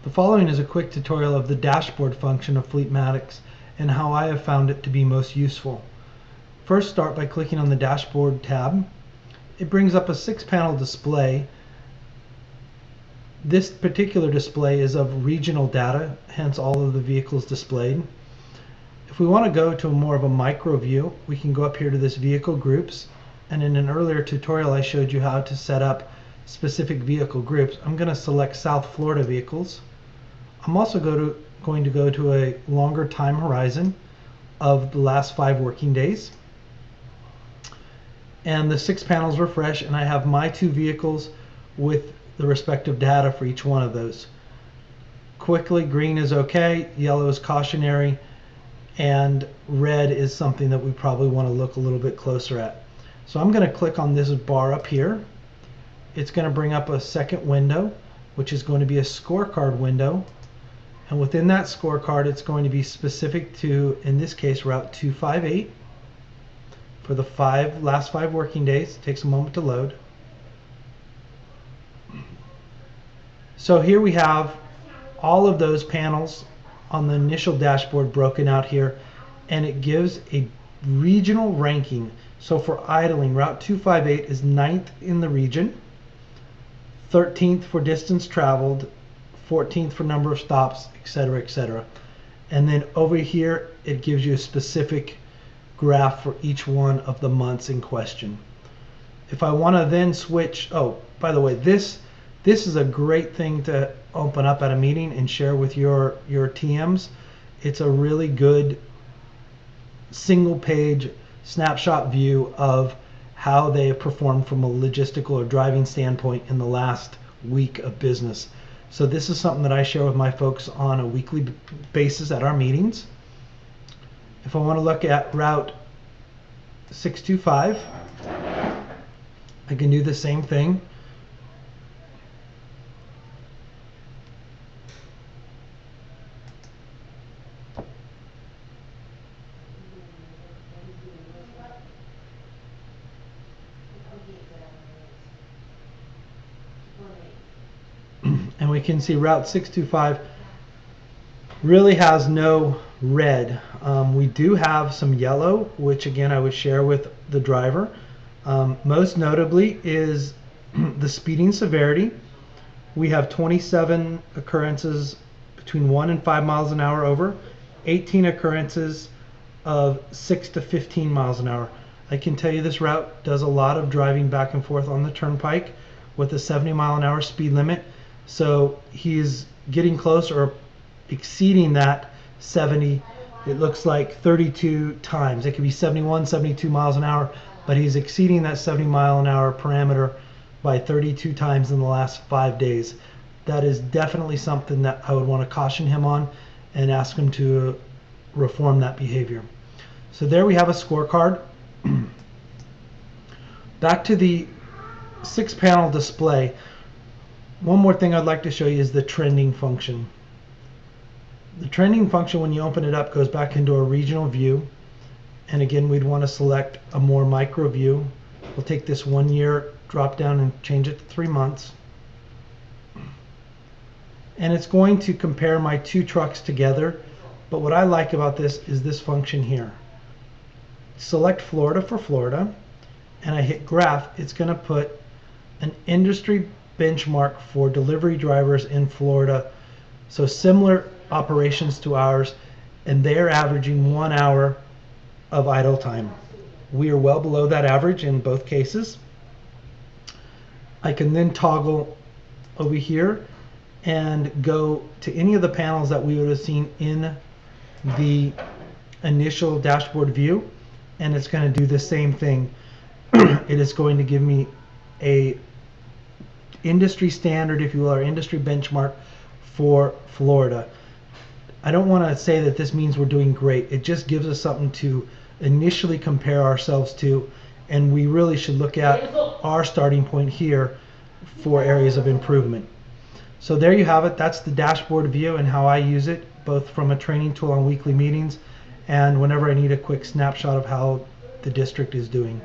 The following is a quick tutorial of the dashboard function of Fleetmatics and how I have found it to be most useful. First, start by clicking on the Dashboard tab. It brings up a 6-panel display. This particular display is of regional data, hence all of the vehicles displayed. If we want to go to more of a micro view, we can go up here to this Vehicle Groups, and in an earlier tutorial I showed you how to set up specific vehicle groups. I'm going to select South Florida vehicles. I'm also going to go to a longer time horizon of the last 5 working days. And the 6 panels refresh, and I have my 2 vehicles with the respective data for each one of those. Quickly, green is okay, yellow is cautionary, and red is something that we probably want to look a little bit closer at. So I'm going to click on this bar up here. It's going to bring up a second window, which is going to be a scorecard window. And within that scorecard, it's going to be specific to, in this case, Route 258 for the last 5 working days. It takes a moment to load. So here we have all of those panels on the initial dashboard broken out here, and it gives a regional ranking. So for idling, Route 258 is 9th in the region, 13th for distance traveled, 14th for number of stops, etc., etc. And then over here it gives you a specific graph for each one of the months in question. If I want to then switch, oh, by the way, this is a great thing to open up at a meeting and share with your TMs. It's a really good single page snapshot view of how they have performed from a logistical or driving standpoint in the last week of business. So this is something that I share with my folks on a weekly basis at our meetings. If I want to look at Route 625, I can do the same thing. And we can see Route 625 really has no red. We do have some yellow, which again I would share with the driver. Most notably is the speeding severity. We have 27 occurrences between 1 and 5 miles an hour over, 18 occurrences of 6 to 15 miles an hour. I can tell you this route does a lot of driving back and forth on the turnpike with a 70 mile an hour speed limit. So he's getting close or exceeding that 70. It looks like 32 times. It could be 71, 72 miles an hour, but he's exceeding that 70 mile an hour parameter by 32 times in the last 5 days. That is definitely something that I would want to caution him on and ask him to reform that behavior. So there we have a scorecard. Back to the 6-panel display. One more thing I'd like to show you is the trending function. The trending function, when you open it up, goes back into a regional view. And again, we'd want to select a more micro view. We'll take this 1 year drop down and change it to 3 months. And it's going to compare my 2 trucks together. But what I like about this is this function here. Select Florida for Florida, and I hit graph. It's going to put an industry benchmark for delivery drivers in Florida. So similar operations to ours, and they're averaging 1 hour of idle time. We are well below that average in both cases. I can then toggle over here and go to any of the panels that we would have seen in the initial dashboard view, and it's going to do the same thing. It is going to give me a industry standard, if you will, or industry benchmark for Florida. I don't want to say that this means we're doing great. It just gives us something to initially compare ourselves to, and we really should look at our starting point here for areas of improvement. So there you have it. That's the dashboard view and how I use it, both from a training tool on weekly meetings and whenever I need a quick snapshot of how the district is doing.